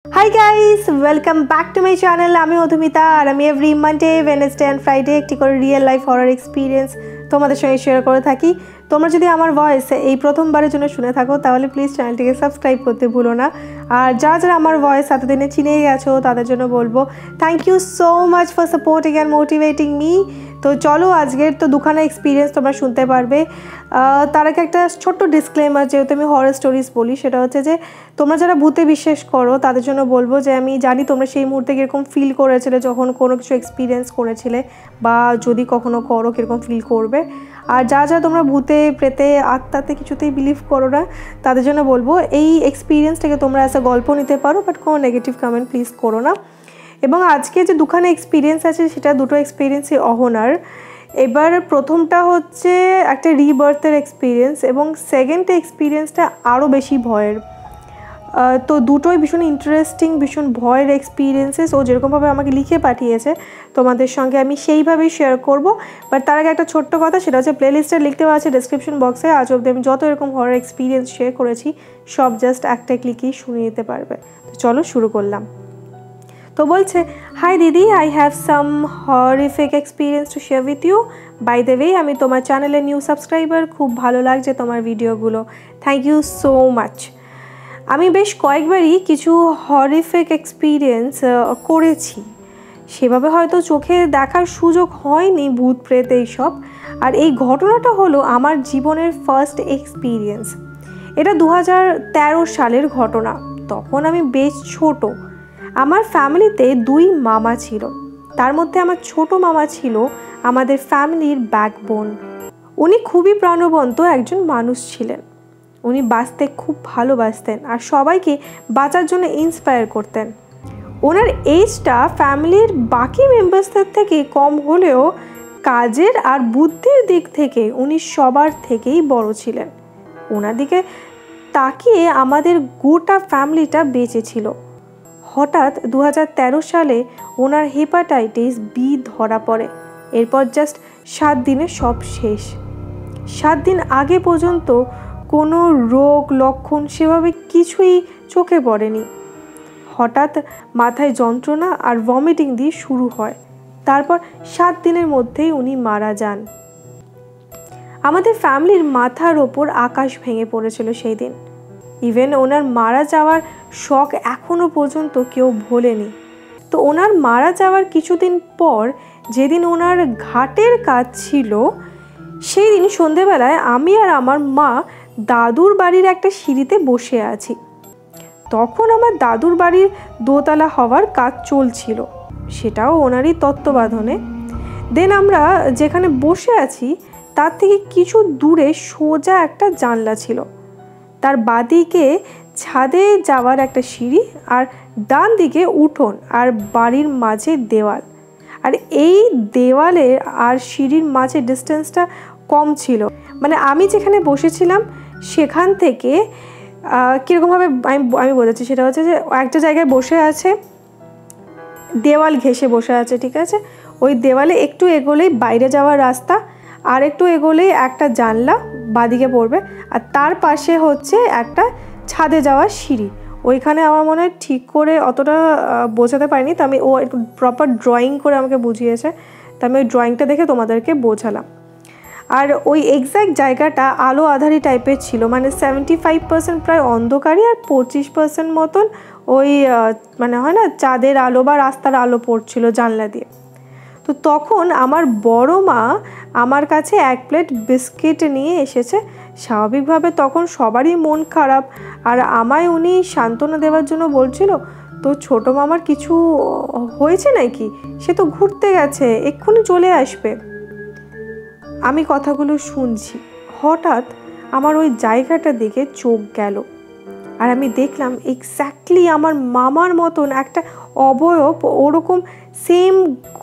Hi guys, welcome back to my channel. আমি অধুমিতা আর আমি every Monday, Wednesday and Friday একটি করে রিয়েল লাইফ হরর এক্সপিরিয়েন্স তোমাদের সঙ্গে শেয়ার করে থাকি। তোমরা যদি আমার ভয়েস এই প্রথমবারের জন্য শুনে থাকো তাহলে প্লিজ চ্যানেলটিকে সাবস্ক্রাইব করতে ভুলো না। আর যারা আমার ভয়েস এতদিনে চিনে গেছো তাদের জন্য বলবো thank you so much for supporting and motivating me. তো চলো আজকের তো দুখানা এক্সপিরিয়েন্স তোমরা শুনতে পারবে। তার আগে একটা ছোট্ট ডিসক্লেমার, যেহেতু আমি হরর স্টোরিজ বলি, সেটা হচ্ছে যে তোমরা যারা ভূতে বিশ্বাস করো তাদের জন্য বলবো যে আমি জানি তোমরা সেই মুহূর্তে কীরকম ফিল করেছিলে যখন কোনো কিছু এক্সপিরিয়েন্স করেছিলে, বা যদি কখনো করো কীরকম ফিল করবে। আর যা তোমরা ভূতে প্রেতে আত্মাতে কিছুতেই বিলিভ করো না তাদের জন্য বলবো এই এক্সপিরিয়েন্সটাকে তোমরা অ্যাজ আ গল্প নিতে পারো, বাট কোনো নেগেটিভ কমেন্ট প্লিজ করো না। এবং আজকে যে দুখানা এক্সপিরিয়েন্স আছে সেটা দুটো এক্সপিরিয়েন্সই অহনার। এবার প্রথমটা হচ্ছে একটা রিবার্থের এক্সপিরিয়েন্স এবং সেকেন্ড এক্সপিরিয়েন্সটা আরও বেশি ভয়ের। তো দুটোই ভীষণ ইন্টারেস্টিং, ভীষণ ভয়ের এক্সপিরিয়েন্সেস। ও যেরকমভাবে আমাকে লিখে পাঠিয়েছে তোমাদের সঙ্গে আমি সেইভাবেই শেয়ার করব। বাট তার আগে একটা ছোট্ট কথা, সেটা হচ্ছে প্লেলিস্টে লিখতে পারছে ডিসক্রিপশন বক্সে। আজ অবধি আমি যত এরকম হরর এক্সপিরিয়েন্স শেয়ার করেছি সব জাস্ট একটা ক্লিকেই শুনে নিতে পারবে। তো চলো শুরু করলাম। তো বলছে, হাই দিদি, I have some horrific experience to share with you. By the way, আমি তোমার চ্যানেলের নিউ সাবস্ক্রাইবার, খুব ভালো লাগছে তোমার ভিডিওগুলো, থ্যাংক ইউ সো মাচ। আমি বেশ কয়েকবারই কিছু হরিফিক এক্সপিরিয়েন্স করেছি, সেভাবে হয়তো চোখে দেখার সুযোগ হয়নি ভূত প্রেত এইসব। আর এই ঘটনাটা হলো আমার জীবনের ফার্স্ট এক্সপিরিয়েন্স। এটা 2013 সালের ঘটনা। তখন আমি বেশ ছোট। আমার ফ্যামিলিতে দুই মামা ছিল, তার মধ্যে আমার ছোট মামা ছিল আমাদের ফ্যামিলির ব্যাকবোন। উনি খুবই প্রাণবন্ত একজন মানুষ ছিলেন। উনি বাঁচতে খুব ভালোবাসতেন আর সবাইকে বাঁচার জন্য ইন্সপায়ার করতেন। ওনার এজটা ফ্যামিলির বাকি মেম্বার্সদের থেকে কম হলেও কাজের আর বুদ্ধির দিক থেকে উনি সবার থেকেই বড় ছিলেন। ওনার দিকে তাকিয়ে আমাদের গোটা ফ্যামিলিটা বেঁচে ছিল। হঠাৎ 2013 সালে ওনার হেপাটাইটিস বি ধরা পড়ে। এরপর জাস্ট 7 দিনে সব শেষ। 7 দিন আগে পর্যন্ত কোনো রোগ লক্ষণ সেভাবে কিছুই চোখে পড়েনি। হঠাৎ মাথায় যন্ত্রণা আর ভমিটিং দিয়ে শুরু হয়। তারপর 7 দিনের মধ্যেই উনি মারা যান। আমাদের ফ্যামিলির মাথার ওপর আকাশ ভেঙে পড়েছিল সেই দিন। ইভেন ওনার মারা যাওয়ার শখ এখনও পর্যন্ত কেউ ভোলেনি। তো ওনার মারা যাওয়ার কিছুদিন পর, যেদিন ওনার ঘাটের কাজ ছিল, সেই দিন সন্ধেবেলায় আমি আর আমার মা দাদুর বাড়ির একটা সিঁড়িতে বসে আছি। তখন আমার দাদুর বাড়ির দোতলা হওয়ার কাজ চলছিল, সেটাও ওনারই তত্ত্বাবধানে। দেন আমরা যেখানে বসে আছি তার থেকে কিছু দূরে সোজা একটা জানলা ছিল। তার বাঁদিকে ছাদে যাওয়ার একটা সিঁড়ি, আর ডান দিকে উঠোন, আর বাড়ির মাঝে দেওয়াল। আর এই দেওয়ালের আর সিঁড়ির মাঝে ডিস্টেন্সটা কম ছিল। মানে আমি যেখানে বসেছিলাম সেখান থেকে কীরকমভাবে আমি বোঝাচ্ছি, সেটা হচ্ছে যে একটা জায়গায় বসে আছে, দেওয়াল ঘেঁষে বসে আছে, ঠিক আছে? ওই দেওয়ালে একটু এগোলেই বাইরে যাওয়ার রাস্তা, আর একটু এগোলেই একটা জানলা বাঁদিকে পড়বে, আর তার পাশে হচ্ছে একটা ছাদে যাওয়ার সিঁড়ি। ওইখানে আমার মনে হয় ঠিক করে অতটা বোঝাতে পারিনি, তো আমি ও একটু প্রপার ড্রয়িং করে আমাকে বুঝিয়েছে, তো আমি ওই ড্রয়িংটা দেখে তোমাদেরকে বোঝালাম। আর ওই এক্স্যাক্ট জায়গাটা আলো আধারি টাইপের ছিল, মানে 75% প্রায় অন্ধকারই, আর 25% মতন ওই মানে হয় না চাঁদের আলো বা রাস্তার আলো পড়ছিল জানলা দিয়ে। তো তখন আমার বড় মা আমার কাছে 1 প্লেট বিস্কিট নিয়ে এসেছে। স্বাভাবিকভাবে তখন সবারই মন খারাপ, আর আমায় উনি সান্ত্বনা দেওয়ার জন্য বলছিল, তো ছোটো মামার কিছু হয়েছে নাকি, সে তো ঘুরতে গেছে, এক্ষুনি চলে আসবে। আমি কথাগুলো শুনছি, হঠাৎ আমার ওই জায়গাটার দিকে চোখ গেল, আর আমি দেখলাম এক্স্যাক্টলি আমার মামার মতন একটা অবয়ব, ওরকম সেম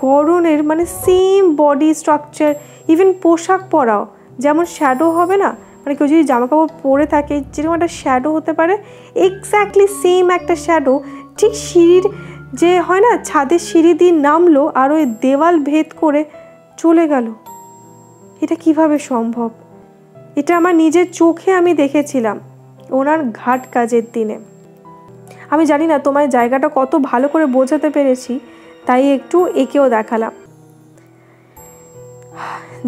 গড়নের, মানে সেম বডি স্ট্রাকচার, ইভেন পোশাক পরাও, যেমন শ্যাডো হবে না, মানে কেউ যদি জামাকাপড় পরে থাকে যেরকম একটা শ্যাডো হতে পারে, এক্স্যাক্টলি সেম একটা শ্যাডো ঠিক সিঁড়ির যে হয় না ছাদের সিঁড়ি দিয়ে নামলো আর ওই দেওয়াল ভেদ করে চলে গেল। এটা কিভাবে সম্ভব? এটা আমার নিজের চোখে আমি দেখেছিলাম ওনার ঘাট কাজের দিনে। আমি জানি না তোমায় জায়গাটা কত ভালো করে বোঝাতে পেরেছি, তাই একটু এঁকেও দেখালাম।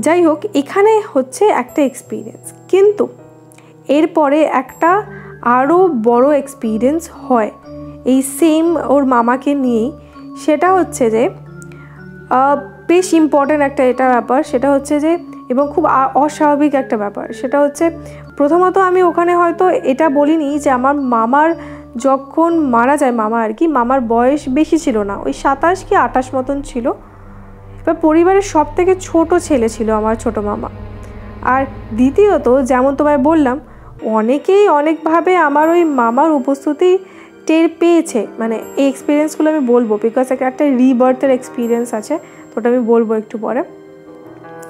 যাই হোক, এখানে হচ্ছে একটা এক্সপিরিয়েন্স, কিন্তু এরপরে একটা আরও বড় এক্সপিরিয়েন্স হয় এই সেম ওর মামাকে নিয়েই। সেটা হচ্ছে যে বেশ ইম্পর্ট্যান্ট একটা এটা ব্যাপার, সেটা হচ্ছে যে এবং খুব অস্বাভাবিক একটা ব্যাপার। সেটা হচ্ছে প্রথমত আমি ওখানে হয়তো এটা বলিনি যে আমার মামার যখন মারা যায়, মামা আর কি, মামার বয়স বেশি ছিল না, ওই 27 কি 28 মতন ছিল। এবার পরিবারের সব থেকে ছোট ছেলে ছিল আমার ছোটো মামা। আর দ্বিতীয়ত, যেমন তোমায় বললাম, অনেকেই অনেকভাবে আমার ওই মামার উপস্থিতি টের পেয়েছে। মানে এই এক্সপিরিয়েন্সগুলো আমি বলবো, বিকজ একটা রিবার্থের এক্সপিরিয়েন্স আছে, তো ওটা আমি বলবো একটু পরে।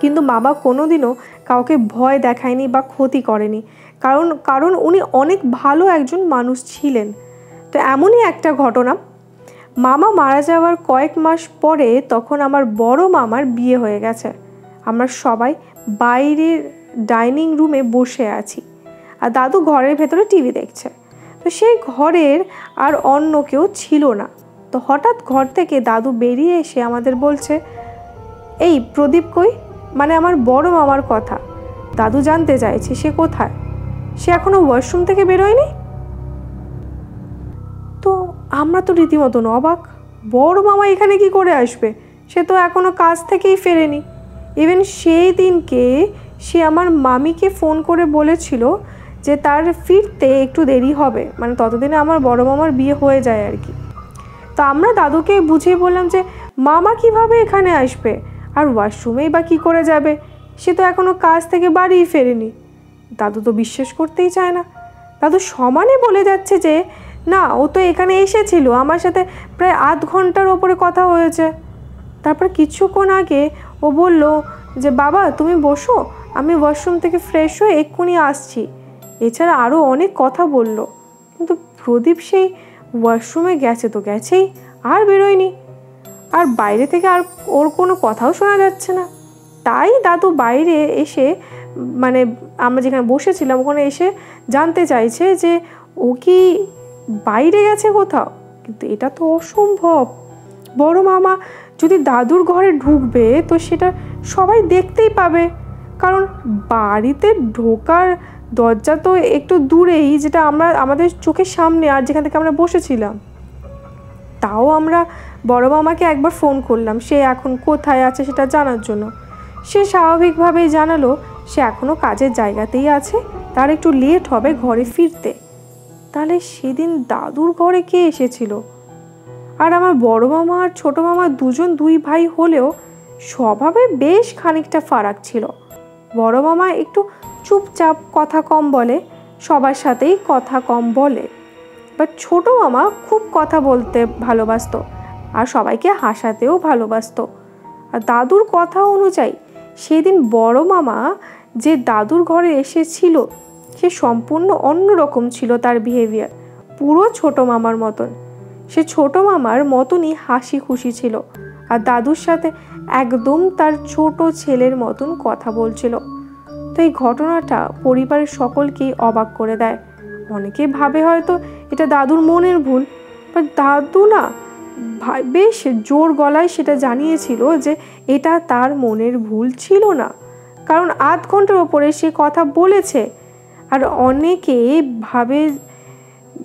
কিন্তু মামা কোনোদিনও কাউকে ভয় দেখায়নি বা ক্ষতি করেনি, কারণ উনি অনেক ভালো একজন মানুষ ছিলেন। তো এমনই একটা ঘটনা, মামা মারা যাওয়ার কয়েক মাস পরে তখন আমার বড় মামার বিয়ে হয়ে গেছে। আমরা সবাই বাইরের ডাইনিং রুমে বসে আছি, আর দাদু ঘরের ভেতরে টিভি দেখছে। তো সেই ঘরের আর অন্য কেউ ছিল না। তো হঠাৎ ঘর থেকে দাদু বেরিয়ে এসে আমাদের বলছে, এই প্রদীপ কই? মানে আমার বড় মামার কথা। দাদু জানতে চাইছে সে কোথায়, সে এখনো ওয়াশরুম থেকে বেরোয়নি। তো আমরা তো রীতিমতন অবাক, বড় মামা এখানে কি করে আসবে, সে তো এখনো কাজ থেকেই ফেরেনি। ইভেন সেই দিনকে সে আমার মামিকে ফোন করে বলেছিল যে তার ফিরতে একটু দেরি হবে, মানে ততদিনে আমার বড় মামার বিয়ে হয়ে যায় আর কি। তো আমরা দাদুকে বুঝিয়ে বললাম যে মামা কিভাবে এখানে আসবে, আর ওয়াশরুমেই বা কী করে যাবে, সে তো এখনও কাজ থেকে বাড়িই ফেরেনি। দাদু তো বিশ্বাস করতেই চায় না। দাদু সমানে বলে যাচ্ছে যে না, ও তো এখানে এসেছিল, আমার সাথে প্রায় আধ ঘন্টার ওপরে কথা হয়েছে। তারপর কিছুক্ষণ আগে ও বলল যে বাবা তুমি বসো, আমি ওয়াশরুম থেকে ফ্রেশ হয়ে এক্ষুনি আসছি। এছাড়া আরও অনেক কথা বলল, কিন্তু প্রদীপ সেই ওয়াশরুমে গেছে তো গেছেই, আর বেরোয়নি। আর বাইরে থেকে আর ওর কোনো কথাও শোনা যাচ্ছে না। তাই দাদু বাইরে এসে, মানে আমরা যেখানে বসেছিলাম ওখানে এসে জানতে চাইছে যে ও কি বাইরে গেছে কোথাও। কিন্তু এটা তো অসম্ভব। বড় মামা যদি দাদুর ঘরে ঢুকবে তো সেটা সবাই দেখতেই পাবে, কারণ বাড়িতে ঢোকার দরজা তো একটু দূরেই, যেটা আমাদের চোখের সামনে, আর যেখান থেকে আমরা বসেছিলাম। তাও আমরা বড় মামাকে একবার ফোন করলাম সে এখন কোথায় আছে সেটা জানার জন্য। সে স্বাভাবিকভাবেই জানালো সে এখনও কাজের জায়গাতেই আছে, তার একটু লেট হবে ঘরে ফিরতে। তাহলে সেদিন দাদুর ঘরে কে এসেছিল? আর আমার বড় মামা আর ছোটো মামা দুজন দুই ভাই হলেও স্বভাবে বেশ খানিকটা ফারাক ছিল। বড় মামা একটু চুপচাপ, কথা কম বলে, সবার সাথেই কথা কম বলে। বাট ছোটো মামা খুব কথা বলতে ভালোবাসতো আর সবাইকে হাসাতেও ভালোবাসতো। আর দাদুর কথা অনুযায়ী সেদিন বড় মামা যে দাদুর ঘরে এসেছিল সে সম্পূর্ণ অন্যরকম ছিল, তার বিহেভিয়ার পুরো ছোটো মামার মতন। সে ছোটো মামার মতনই হাসি খুশি ছিল, আর দাদুর সাথে একদম তার ছোট ছেলের মতন কথা বলছিল। তো এই ঘটনাটা পরিবারের সকলকেই অবাক করে দেয়। অনেকে ভাবে হয়তো এটা দাদুর মনের ভুল, বাট দাদু না বেশ জোর গলায় সেটা জানিয়েছিল যে এটা তার মনের ভুল ছিল না, কারণ আধ ঘন্টার ওপরে সে কথা বলেছে। আর অনেকে ভাবে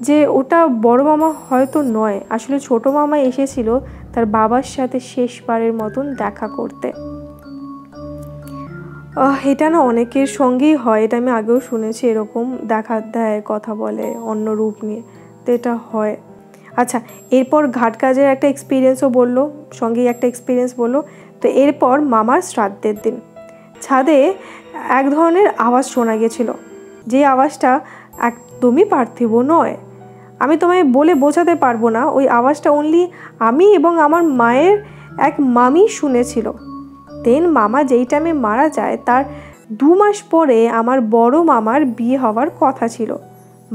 যে ওটা বড় মামা হয়তো নয়, আসলে ছোট মামা এসেছিল তার বাবার সাথে শেষবারের মতন দেখা করতে। এটা না অনেকের সঙ্গেই হয়, এটা আমি আগেও শুনেছি, এরকম দেখা দেয়, কথা বলে অন্য রূপ নিয়ে, তো এটা হয়। আচ্ছা, এরপর ঘাট কাজের একটা এক্সপিরিয়েন্সও বললো, সঙ্গেই একটা এক্সপিরিয়েন্স বললো। তো এরপর মামার শ্রাদ্ধের দিন ছাদে এক ধরনের আওয়াজ শোনা গেছিল, যে আওয়াজটা একদমই পার্থিব নয়। আমি তোমায় বলে বোঝাতে পারবো না, ওই আওয়াজটা অনলি আমি এবং আমার মায়ের এক মামি শুনেছিল। দেন মামা যেই টাইমে মারা যায় তার 2 মাস পরে আমার বড় মামার বিয়ে হওয়ার কথা ছিল।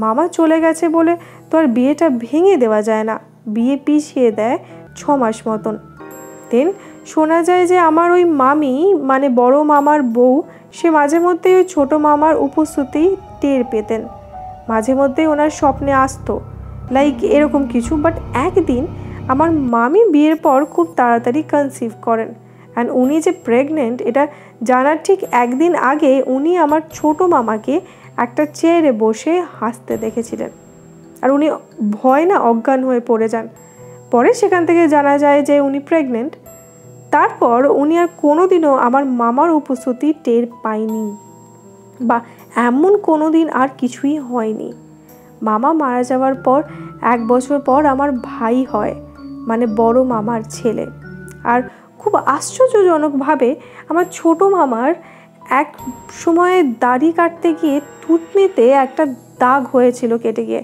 মামা চলে গেছে বলে তো আর বিয়েটা ভেঙে দেওয়া যায় না, বিয়ে পিছিয়ে দেয় 6 মাস মতন। দেন শোনা যায় যে আমার ওই মামি, মানে বড় মামার বউ, সে মাঝে মধ্যেই ওই ছোটো মামার উপস্থিতি টের পেতেন, মাঝে মধ্যেই ওনার স্বপ্নে আসতো। লাইক এরকম কিছু। বাট একদিন আমার মামি বিয়ের পর খুব তাড়াতাড়ি কনসিভ করেন, অ্যান্ড উনি যে প্রেগনেন্ট এটা জানার ঠিক একদিন আগে উনি আমার ছোটো মামাকে একটা চেয়ারে বসে হাসতে দেখেছিলেন, আর উনি ভয় না অজ্ঞান হয়ে পড়ে যান। পরে সেখান থেকে জানা যায় যে উনি প্রেগনেন্ট। তারপর উনি আর কোনোদিনও আমার মামার উপস্থিতি টের পায়নি, বা এমন কোনো দিন আর কিছুই হয়নি। মামা মারা যাওয়ার পর 1 বছর পর আমার ভাই হয়, মানে বড় মামার ছেলে। আর খুব আশ্চর্যজনকভাবে আমার ছোটো মামার এক সময়ে দাড়ি কাটতে গিয়ে থুতনিতে একটা দাগ হয়েছিল কেটে গিয়ে,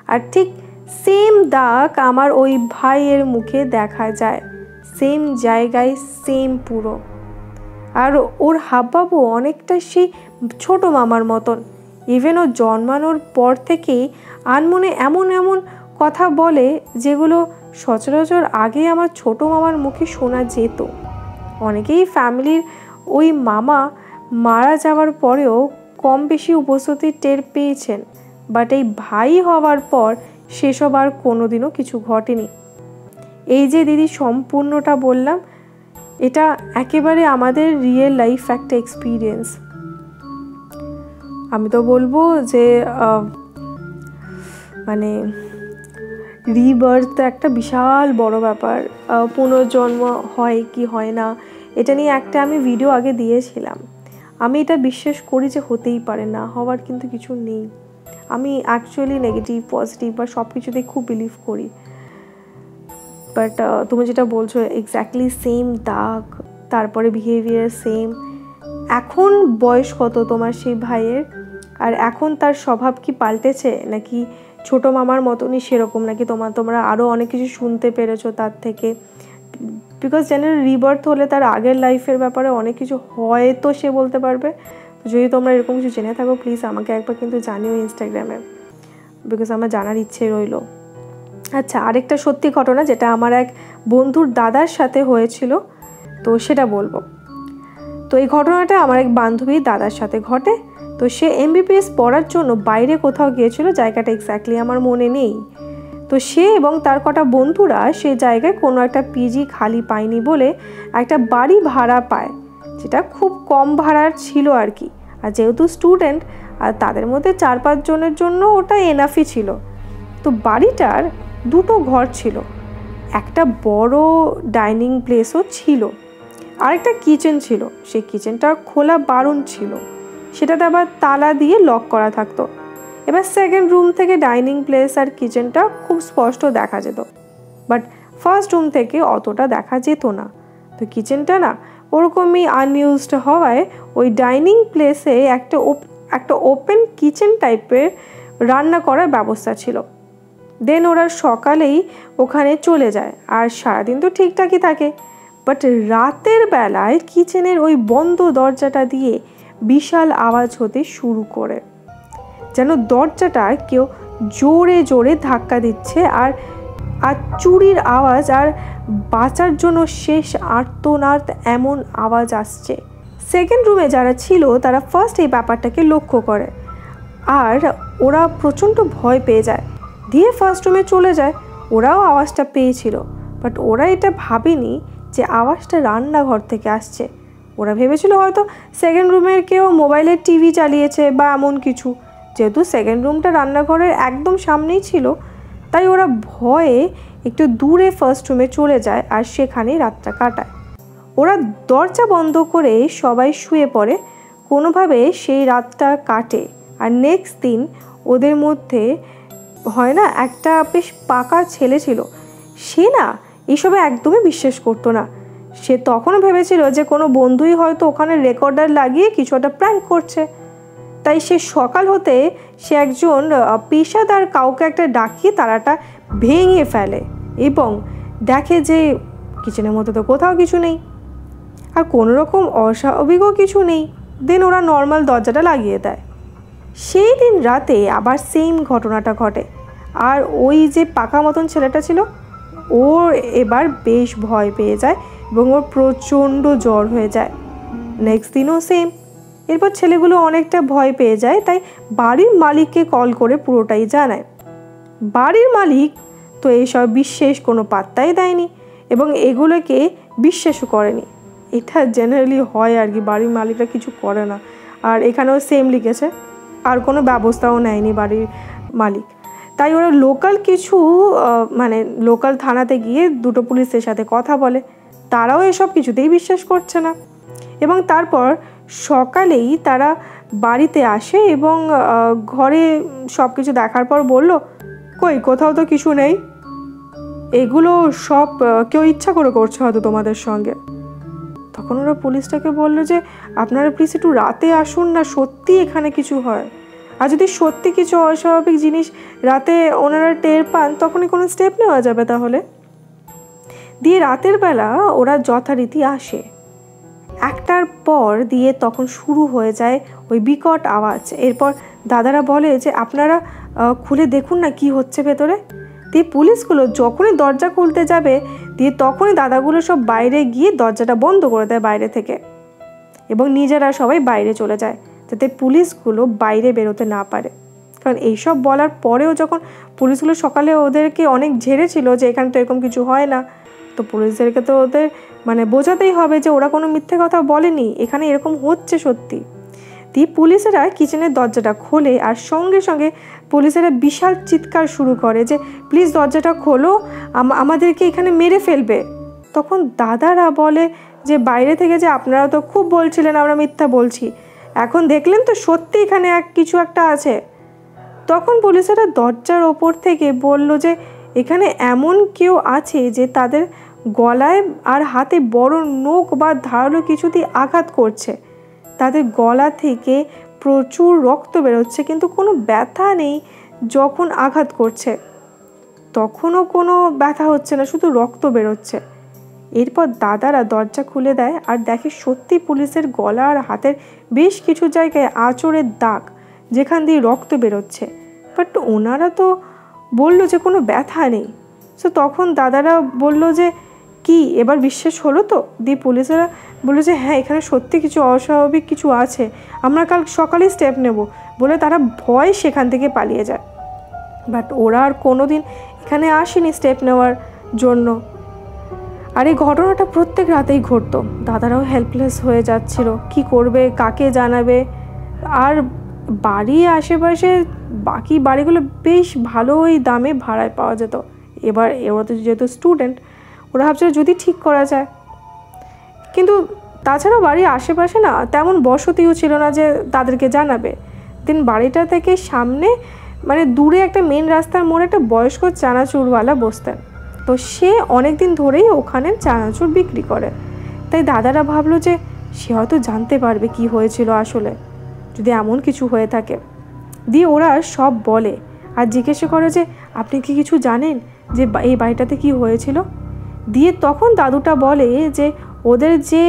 আর ঠিক সেম দাগ আমার ওই ভাইয়ের মুখে দেখা যায়, সেম জায়গায়, সেম পুরো। আর ওর হাবভাবও অনেকটা সেই ছোটো মামার মতন। ইভেন ও জন্মানোর পর থেকেই আনমনে এমন এমন কথা বলে যেগুলো সচরাচর আগে আমার ছোটো মামার মুখে শোনা যেত। অনেকেই ফ্যামিলির ওই মামা মারা যাওয়ার পরেও কম বেশি উপস্থিতি টের পেয়েছেন, বাট এই ভাই হওয়ার পর সেসব আর কোনোদিনও কিছু ঘটেনি। এই যে দিদি সম্পূর্ণটা বললাম, এটা একেবারে আমাদের রিয়েল লাইফ একটা এক্সপিরিয়েন্স। আমি তো বলবো যে মানে রিবার্থ একটা বিশাল বড় ব্যাপার। পুনর্জন্ম হয় কি হয় না এটা নিয়ে একটা আমি ভিডিও আগে দিয়েছিলাম। আমি এটা বিশ্বাস করি যে হতেই পারে, না হওয়ার কিন্তু কিছু নেই। আমি অ্যাকচুয়ালি নেগেটিভ পজিটিভ বা সব কিছুতেই খুব বিলিভ করি। বাট তুমি যেটা বলছো এক্স্যাক্টলি সেম দাগ, তারপরে বিহেভিয়ার সেম। এখন বয়স কত তোমার সেই ভাইয়ের? আর এখন তার স্বভাব কি পাল্টেছে, নাকি ছোটো মামার মতনই সেরকম, নাকি তোমরা আরও অনেক কিছু শুনতে পেরেছো তার থেকে? বিকজ জেনারেল রিবার্থ হলে তার আগের লাইফের ব্যাপারে অনেক কিছু হয়তো সে বলতে পারবে। যদি তোমরা এরকম কিছু জেনে থাকো প্লিজ আমাকে একবার কিন্তু জানিও ইনস্টাগ্রামে, বিকজ আমার জানার ইচ্ছে রইল। আচ্ছা, আরেকটা সত্যি ঘটনা যেটা আমার এক বন্ধুর দাদার সাথে হয়েছিল, তো সেটা বলবো। তো এই ঘটনাটা আমার এক বান্ধবীর দাদার সাথে ঘটে। তো সে MBBS পড়ার জন্য বাইরে কোথাও গিয়েছিল, জায়গাটা এক্স্যাক্টলি আমার মনে নেই। তো সে এবং তার কটা বন্ধুরা সে জায়গায় কোনো একটা পিজি খালি পায়নি বলে একটা বাড়ি ভাড়া পায়, যেটা খুব কম ভাড়ার ছিল আর কি। আর যেহেতু স্টুডেন্ট আর তাদের মধ্যে 4-5 জনের জন্য ওটা এনাফই ছিল। তো বাড়িটার 2টো ঘর ছিল, একটা বড় ডাইনিং প্লেসও ছিল, আরেকটা কিচেন ছিল। সেই কিচেনটা খোলা বারণ ছিল, সেটাতে আবার তালা দিয়ে লক করা থাকতো। এবার সেকেন্ড রুম থেকে ডাইনিং প্লেস আর কিচেনটা খুব স্পষ্ট দেখা যেত, বাট ফার্স্ট রুম থেকে অতটা দেখা যেত না। তো কিচেনটা না ওরকমই আনইউজড হওয়ায় ওই ডাইনিং প্লেসে একটা ওপেন কিচেন টাইপের রান্না করার ব্যবস্থা ছিল। দেন ওরা সকালেই ওখানে চলে যায়, আর সারাদিন তো ঠিকঠাকই থাকে। বাট রাতের বেলায় কিচেনের ওই বন্ধ দরজাটা দিয়ে বিশাল আওয়াজ হতে শুরু করে, যেন দরজাটা কেউ জোরে জোরে ধাক্কা দিচ্ছে, আর চুরির আওয়াজ, আর বাঁচার জন্য শেষ আর্তনাদ এমন আওয়াজ আসছে। সেকেন্ড রুমে যারা ছিল তারা ফার্স্ট এই ব্যাপারটাকে লক্ষ্য করে, আর ওরা প্রচণ্ড ভয় পেয়ে যায়, দিয়ে ফার্স্ট রুমে চলে যায়। ওরাও আওয়াজটা পেয়েছিল, বাট ওরা এটা ভাবেনি যে আওয়াজটা রান্নাঘর থেকে আসছে। ওরা ভেবেছিল হয়তো সেকেন্ড রুমের কেউ মোবাইলের টিভি চালিয়েছে বা এমন কিছু। যেহেতু সেকেন্ড রুমটা রান্নাঘরের একদম সামনেই ছিল, তাই ওরা ভয়ে একটু দূরে ফার্স্ট রুমে চলে যায় আর সেখানেই রাতটা কাটায়। ওরা দরজা বন্ধ করে সবাই শুয়ে পড়ে, কোনোভাবে সেই রাতটা কাটে। আর নেক্সট দিন ওদের মধ্যে হয় না একটা বেশ পাকা ছেলে ছিল, সে না এইসবে একদমই বিশ্বাস করতো না। সে তখনও ভেবেছিল যে কোনো বন্ধুই হয়তো ওখানে রেকর্ডার লাগিয়ে কিছু একটা প্র্যাঙ্ক করছে। তাই সে সকাল হতে সে একজন পেশাদার কাউকে একটা ডাকিয়ে তালাটা ভেঙে ফেলে এবং দেখে যে কিচেনের মধ্যে তো কোথাও কিছু নেই, আর কোনো রকম অস্বাভাবিকও কিছু নেই। দেন ওরা নর্মাল দরজাটা লাগিয়ে দেয়। সেই দিন রাতে আবার সেম ঘটনাটা ঘটে, আর ওই যে পাকা মতন ছেলেটা ছিল ওর এবার বেশ ভয় পেয়ে যায় এবং ওর প্রচণ্ড জ্বর হয়ে যায়। নেক্সট দিনও সেম। এরপর ছেলেগুলো অনেকটা ভয় পেয়ে যায়, তাই বাড়ির মালিককে কল করে পুরোটাই জানায়। বাড়ির মালিক তো এইসব বিশেষ কোনো পাত্তাই দেয়নি এবং এগুলোকে বিশ্বাসও করেনি। এটা জেনারেলি হয় আর কি, বাড়ির মালিকরা কিছু করে না। আর এখানেও সেম লিখেছে, আর কোনো ব্যবস্থাও নেয়নি বাড়ির মালিক। তাই ওরা লোকাল কিছু লোকাল থানাতে গিয়ে দুটো পুলিশের সাথে কথা বলে, তারাও এসব কিছুতেই বিশ্বাস করছে না। এবং তারপর সকালেই তারা বাড়িতে আসে এবং ঘরে সব কিছু দেখার পর বলল, কই কোথাও তো কিছু নেই, এগুলো সব কেউ ইচ্ছা করে করছে হয়তো তোমাদের সঙ্গে। তখন ওরা পুলিশটাকে বলল যে আপনারা প্লিজ একটু রাতে আসুন না, সত্যি এখানে কিছু হয়, আর যদি সত্যি কিছু অস্বাভাবিক জিনিস রাতে ওনারা টের পান তখনই কোনো স্টেপ নেওয়া যাবে তাহলে। দিয়ে রাতের বেলা ওরা যথারীতি আসে। একটার পর দিয়ে তখন শুরু হয়ে যায় ওই বিকট আওয়াজ। এরপর দাদারা বলে যে আপনারা খুলে দেখুন না কি হচ্ছে ভেতরে। দিয়ে পুলিশগুলো যখনই দরজা খুলতে যাবে দিয়ে তখনই দাদাগুলো সব বাইরে গিয়ে দরজাটা বন্ধ করে দেয় বাইরে থেকে, এবং নিজেরা সবাই বাইরে চলে যায় যাতে পুলিশগুলো বাইরে বেরোতে না পারে। কারণ এইসব বলার পরেও যখন পুলিশগুলো সকালে ওদেরকে অনেক ঝেড়েছিল যে এখানে তো এরকম কিছু হয় না, তো পুলিশদেরকে তো ওদের বোঝাতেই হবে যে ওরা কোনো মিথ্যে কথা বলেনি, এখানে এরকম হচ্ছে সত্যি। দিয়ে পুলিশেরা কিচেনের দরজাটা খোলে আর সঙ্গে সঙ্গে পুলিশেরা বিশাল চিৎকার শুরু করে যে প্লিজ দরজাটা খোলো, আমাদেরকে এখানে মেরে ফেলবে। তখন দাদারা বলে যে বাইরে থেকে যে আপনারা তো খুব বলছিলেন আমরা মিথ্যা বলছি, এখন দেখলেন তো সত্যি এখানে কিছু একটা আছে। তখন পুলিশেরা দরজার ওপর থেকে বলল যে এখানে এমন কেউ আছে যে তাদের গলায় আর হাতে বড় নখ বা ধারালো কিছু দিয়ে আঘাত করছে, তাদের গলা থেকে প্রচুর রক্ত বেরোচ্ছে কিন্তু কোনো ব্যথা নেই, যখন আঘাত করছে তখনও কোনো ব্যথা হচ্ছে না, শুধু রক্ত বেরোচ্ছে। এরপর দাদারা দরজা খুলে দেয় আর দেখে সত্যি পুলিশের গলা আর হাতের বেশ কিছু জায়গায় আঁচড়ের দাগ যেখান দিয়ে রক্ত বেরোচ্ছে, বাট ওনারা তো বললো যে কোনো ব্যথা নেই। সো তখন দাদারা বলল যে কি এবার বিশ্বাস হলো তো? দিয়ে পুলিশেরা বললো যে হ্যাঁ এখানে সত্যি কিছু অস্বাভাবিক কিছু আছে, আমরা কাল সকালেই স্টেপ নেব বলে তারা ভয় সেখান থেকে পালিয়ে যায়। বাট ওরা আর কোনো দিন এখানে আসেনি স্টেপ নেওয়ার জন্য। আর এই ঘটনাটা প্রত্যেক রাতেই ঘটতো। দাদারাও হেল্পলেস হয়ে যাচ্ছিল, কি করবে, কাকে জানাবে। আর বাড়ির আশেপাশে বাকি বাড়িগুলো বেশ ভালোই দামে ভাড়ায় পাওয়া যেত। এবার ওরা তো যেহেতু স্টুডেন্ট, ওরা ভাবছিল যদি ঠিক করা যায়, কিন্তু তাছাড়াও বাড়ির আশেপাশে না তেমন বসতিও ছিল না যে তাদেরকে জানাবে। দেন বাড়িটা থেকে সামনে দূরে একটা মেন রাস্তার মোড়ে একটা বয়স্ক চানাচুরওয়ালা বসতেন, তো সে অনেক দিন ধরেই ওখানে চানাচুর বিক্রি করে। তাই দাদারা ভাবলো যে সে হয়তো জানতে পারবে কি হয়েছিল আসলে, যদি এমন কিছু হয়ে থাকে। দিয়ে ওরা সব বলে আর জিজ্ঞাসা করে যে আপনি কি কিছু জানেন যে এই বাড়িটাতে কি হয়েছিল। দিয়ে তখন দাদুটা বলে যে ওদের যে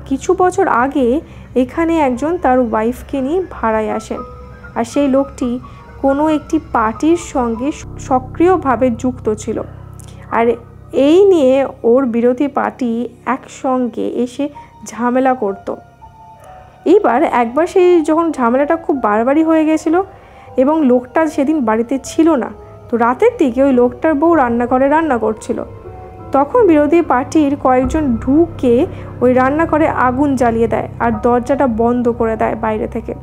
কিছু বছর আগে এখানে একজন তার ওয়াইফকে নিয়ে ভাড়ায় আসেন, আর সেই লোকটি কোনো একটি পার্টির সঙ্গে সক্রিয়ভাবে যুক্ত ছিল, আর এই নিয়ে ওর বিরোধী পার্টি একসঙ্গে এসে ঝামেলা করত। এইবার একবার সেই যখন ঝামেলাটা খুব বাড়াবাড়ি হয়ে গেছিলো এবং লোকটা সেদিন বাড়িতে ছিল না, তো রাতের দিকে ওই লোকটার বউ রান্নাঘরে রান্না করছিল, তখন বিরোধী পার্টির কয়েকজন ঢুকে ওই রান্নাঘরে আগুন জ্বালিয়ে দেয় আর দরজাটা বন্ধ করে দেয় বাইরে থেকে।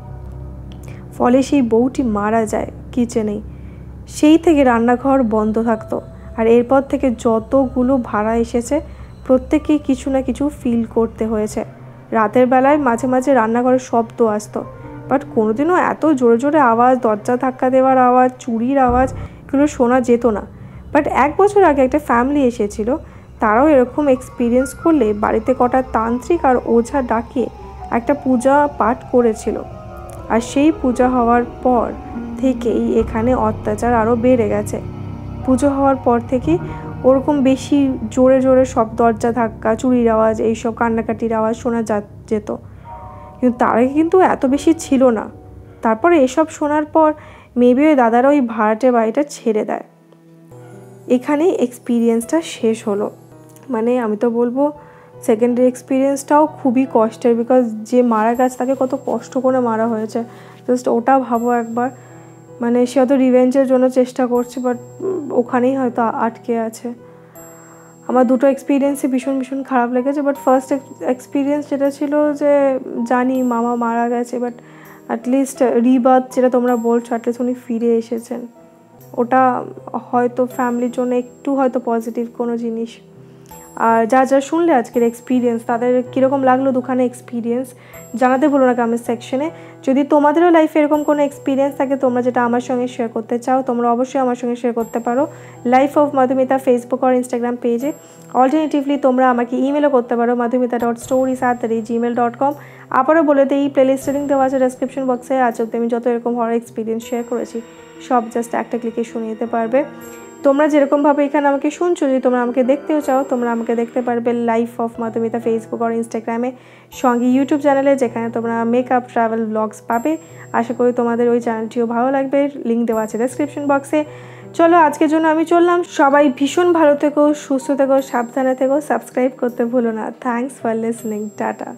ফলে সেই বউটি মারা যায় কিচেনেই। সেই থেকে রান্নাঘর বন্ধ থাকতো। আর এরপর থেকে যতগুলো ভাড়া এসেছে প্রত্যেকেই কিছু না কিছু ফিল করতে হয়েছে। রাতের বেলায় মাঝে মাঝে রান্নাঘরের শব্দ আসতো, বাট কোনোদিনও এত জোরে জোরে আওয়াজ, দরজা ধাক্কা দেওয়ার আওয়াজ, চুরির আওয়াজ এগুলো শোনা যেত না। বাট 1 বছর আগে একটা ফ্যামিলি এসেছিল, তারাও এরকম এক্সপিরিয়েন্স করলে বাড়িতে কটা তান্ত্রিক আর ওঝা ডাকিয়ে একটা পূজা পাঠ করেছিল। আর সেই পূজা হওয়ার পর থেকেই এখানে অত্যাচার আরও বেড়ে গেছে। পুজো হওয়ার পর থেকে ওরকম বেশি জোরে জোরে সব দরজা ধাক্কা, চুরির আওয়াজ, এইসব কান্নাকাটির আওয়াজ শোনা যেত, কিন্তু তার আগে কিন্তু এত বেশি ছিল না। তারপরে এসব শোনার পর মেবি ওই দাদারা ওই ভাড়াটে বাড়িটা ছেড়ে দেয়। এখানেই এক্সপিরিয়েন্সটা শেষ হলো। আমি তো বলবো সেকেন্ডারি এক্সপিরিয়েন্সটাও খুবই কষ্টের, বিকজ যে মারা গেছে তাকে কত কষ্ট করে মারা হয়েছে, জাস্ট ওটা ভাবো একবার। মানে সে হয়তো রিভেঞ্জের জন্য চেষ্টা করছে, বাট ওখানেই হয়তো আটকে আছে। আমার দুটো এক্সপিরিয়েন্সই ভীষণ ভীষণ খারাপ লেগেছে। বাট ফার্স্ট এক্সপিরিয়েন্স যেটা ছিল যে জানি মামা মারা গেছে, বাট অ্যাটলিস্ট রিবার্থ যেটা তোমরা বলছো, অ্যাটলিস্ট উনি ফিরে এসেছেন, ওটা হয়তো ফ্যামিলির জন্য একটু হয়তো পজিটিভ কোনো জিনিস। আর যা শুনলে আজকের এক্সপিরিয়েন্স, তাদের কীরকম লাগলো দুখানে এক্সপিরিয়েন্স জানাতে ভুলো না কমেন্ট সেকশনে। যদি তোমাদেরও লাইফে এরকম কোনো এক্সপিরিয়েন্স থাকে তোমরা যেটা আমার সঙ্গে শেয়ার করতে চাও, তোমরা অবশ্যই আমার সঙ্গে শেয়ার করতে পারো লাইফ অফ মধুমিতা ফেসবুক আর ইনস্টাগ্রাম পেজে। অল্টারনেটিভলি তোমরা আমাকে ইমেলও করতে পারো madhumita.stories@gmail.com। আবারও বলে দিই, এই প্লেলিস্টের লিঙ্ক দেওয়া আছে ডেসক্রিপশন বক্সে। আজ অব্দি আমি যত এরকম হরর এক্সপিরিয়েন্স শেয়ার করেছি সব জাস্ট একটা ক্লিকে শুনে নিতে পারবে। তোমরা যেরকমভাবে এখানে আমাকে শুনছো, যদি তোমরা আমাকে দেখতেও চাও তোমরা আমাকে দেখতে পারবে লাইফ অফ মধুমিতা ফেসবুক আর ইনস্টাগ্রামে, সঙ্গে ইউটিউব চ্যানেলে, যেখানে তোমরা মেকআপ ট্রাভেল ব্লগস পাবে। আশা করি তোমাদের ওই চ্যানেলটিও ভালো লাগবে, লিঙ্ক দেওয়া আছে ডেসক্রিপশন বক্সে। চলো আজকের জন্য আমি চললাম। সবাই ভীষণ ভালো থেকো, সুস্থ থেকো, সাবধানে থেকো, সাবস্ক্রাইব করতে ভুলো না। Thanks for listening, tata.